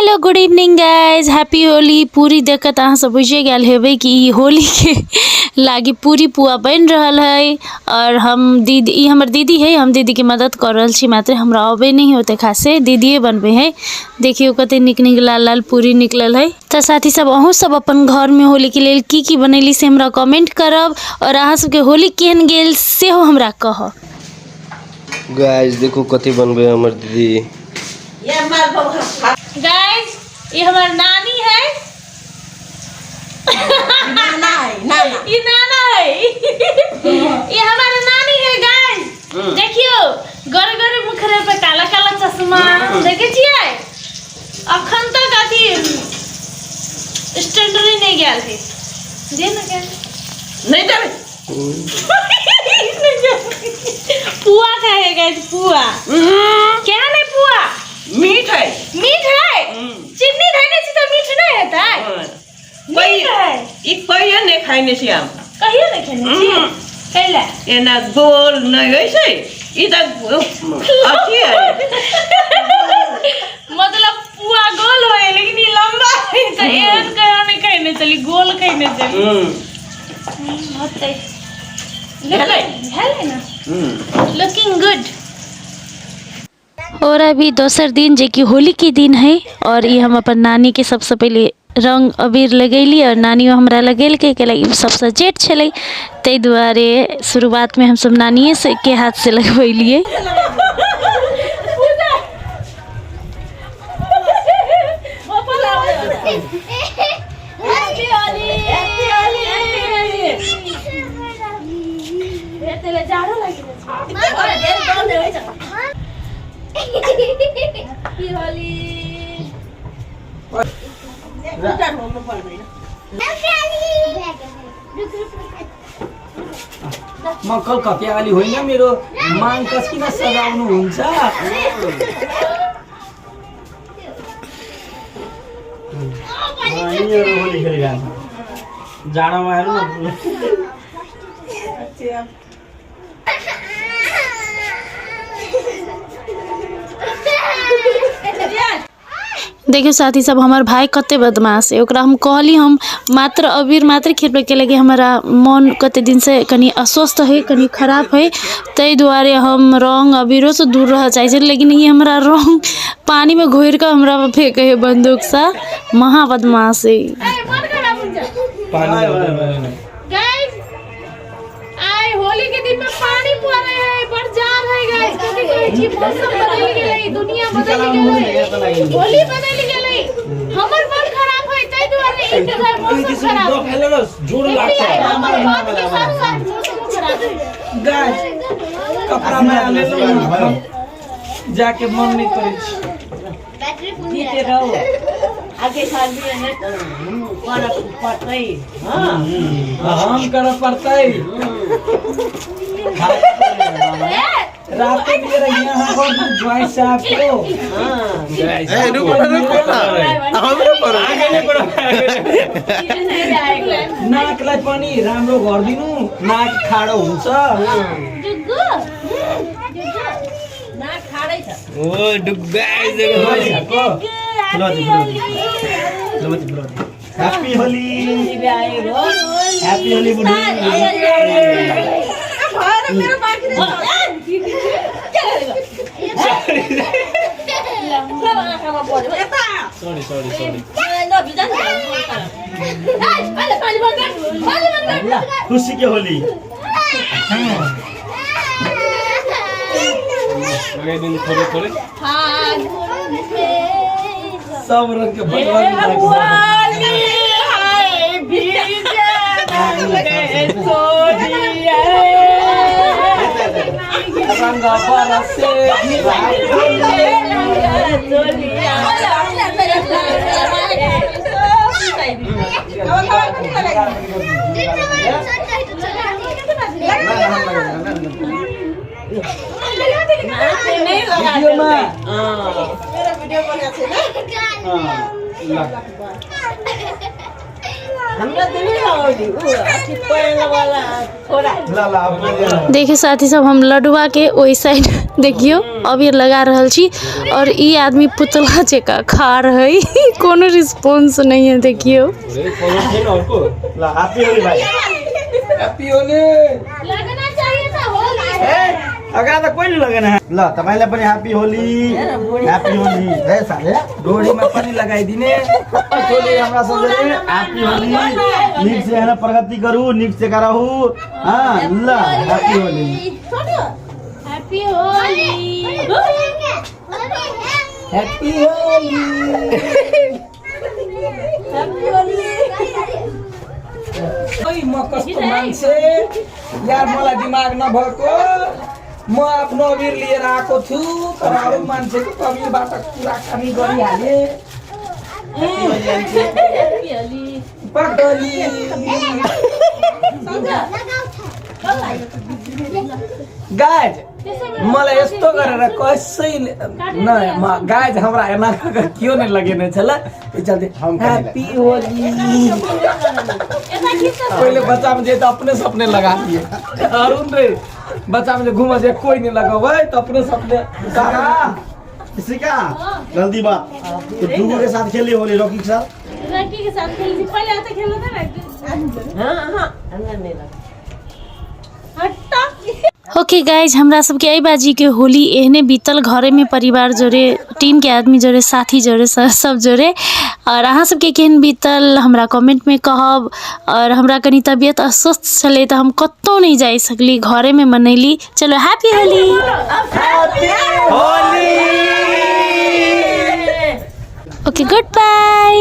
Hello good evening guys, happy Holi. पूरी देखत अहाँ सब बुझे गए हेबे कि होली के लागी पूरी पुआ बन रहल है। और हम दीदी हमर दीदी है, हम दीदी की मदद कर रहा छी। मात्र हमरा अबे नहीं होते खासे, दीदिए बनबे है। देखियो कते निक निक लाल लाल पूरी निकलल है। तो साथी सब अहूँ सब अपन घर में होली के लेल की बनैली से हमरा कमेंट करब। और अहाँ सबके होली केहन गेल से हमरा कह। गाइस देखो कथी बनबे हमर दीदी। गाइस ये हमार नानी है। नाना ये नाना है। ये हमारा नानी है गाइस। देखियो गोरे गोरे मुखरे पे काला काला चश्मा देखे छिए। अखन तक अथी स्टैंडर्ड ही नहीं गया है। दे ना क्या नहीं देवे। पुआ खाए गाइस, पुआ क्या नहीं पुआ मीठ है। मीठ है। चीनी खाने से तो मीठ नहीं होता है। मीठ है। एक कहिए नहीं खाने से हम कहिए नहीं खाने से कैला ये ना गोल नहीं वैसे इधर अच्छी है। मतलब पुआ गोल है लेकिन ये लंबा है। तो एहन कहो नहीं खाने चली, गोल खाने चली। होते हेले ना लुकिंग गुड। और अभी दोसर दिन जे कि होली के दिन है। और ये हम अपन नानी के सबसे पहले रंग अबीर लगैली और नानी हमरा लगेल के सबसे जेठ छलै, ताहि दुआरे शुरुआत में हम सब नानिए से के हाथ से लगबैलिए। म कलकत्याली होइन, मेरो माग कस किन सजाउनु हुन्छ। जाडोमा हेर्नु देखियो साथी सब हमार भाई कते बदमाश है। ओकरा हम कहली हम मात्र अबीर मात्र खेलबे के लगे हमारा मन कते दिन से कनी अस्वस्थ है, कनी खराब है। तै दुआरे हम रंग अबीरों से दूर रह चाहिए। लेकिन ये हमारा रंग पानी में घोर कर हमरा फेंके है बंदूक सा। महा बदमाश है। होली के दिन में पानी पड़े है, बाजार है गाइस। कभी कोई चीज मौसम बदल गेलै, दुनिया बदल गेलै, होली बदल गेलै। हमर मन खराब है तै दुआरे इंतजार मौसम खराब हेलो जोर लाग्छ। हमर बात के साथ साथ मौसम खराब है गाइस कपड़ा में आले जाके मन नहीं करे छी। बैटरी फुल रहो आगे साल भी है पर पड़तै। हां हम कर पड़तै। रात के लिए यहाँ पर जॉइंट साहब को ए रुको हाम्रो पर आगे नै नाकलाई पनि राम्रो गर्दिनु, नाक खाडो हुन्छ। ना खाड़ै छ ओ डुगाइ देखो हैप्पी होली, भी आएगो। हैप्पी होली बुढ़ी। मेरो बाकी खुशी के होली। दिन थोड़े थोड़े सब रंग के भगवान रंग बरसे देखिए साथी सब हम लडुआ के ओई साइड देखियो अबीर लगा रहल छी और ई आदमी पुतला जेका खा रहे कोनो रिस्पांस नहीं है। देखियो हैप्पी होली लगना चाहिए था होली अगा त कोही लगेन ल तपाईलाई पनि ह्यापी होली हे साले डोरी में पानी लगाई दिने होली हमरा सबले ह्यापी होली निक से हैन प्रगति करू निक से करहु हां ल happy Holi happy Holi happy Holi happy Holi ओइ म कस्तो मान्छे यार मलाई दिमाग नभएको म आफ्नो अबिर लिएर आएको छु तर अरू मान्छेको अबिरबाट कुराकानी गरिहाले पगली गाइज मलाई यस्तो गरेर कसैले न गाइज हमरा एना क्यों नहीं लगेन छ ल चलते हैप्पी होली पहले बच्चा में जे तो अपने सपने लगा दिए अरुण रे बच्चा में घूमा जे कोई नहीं लगा भाई तो अपने सपने सारा सिका जल्दी बात तो दुगो के साथ खेली होली रॉकी के साथ खेली थी पहले आते खेला था ना हां अंदर नहीं लगा हट्टा ओके गाइज हमरा सबके आई बाजी के होली एहने बीतल घरे में परिवार जोरे टीम के आदमी जोरे साथी जोरे सब जोरे और अहाँ सबके केहन बीतल हमरा कमेंट में कहब। और हमरा कनी तबियत अस्वस्थ चले तो हम कतौ नहीं जाई सकली घरे में मनैली। चलो happy Holi okay good bye.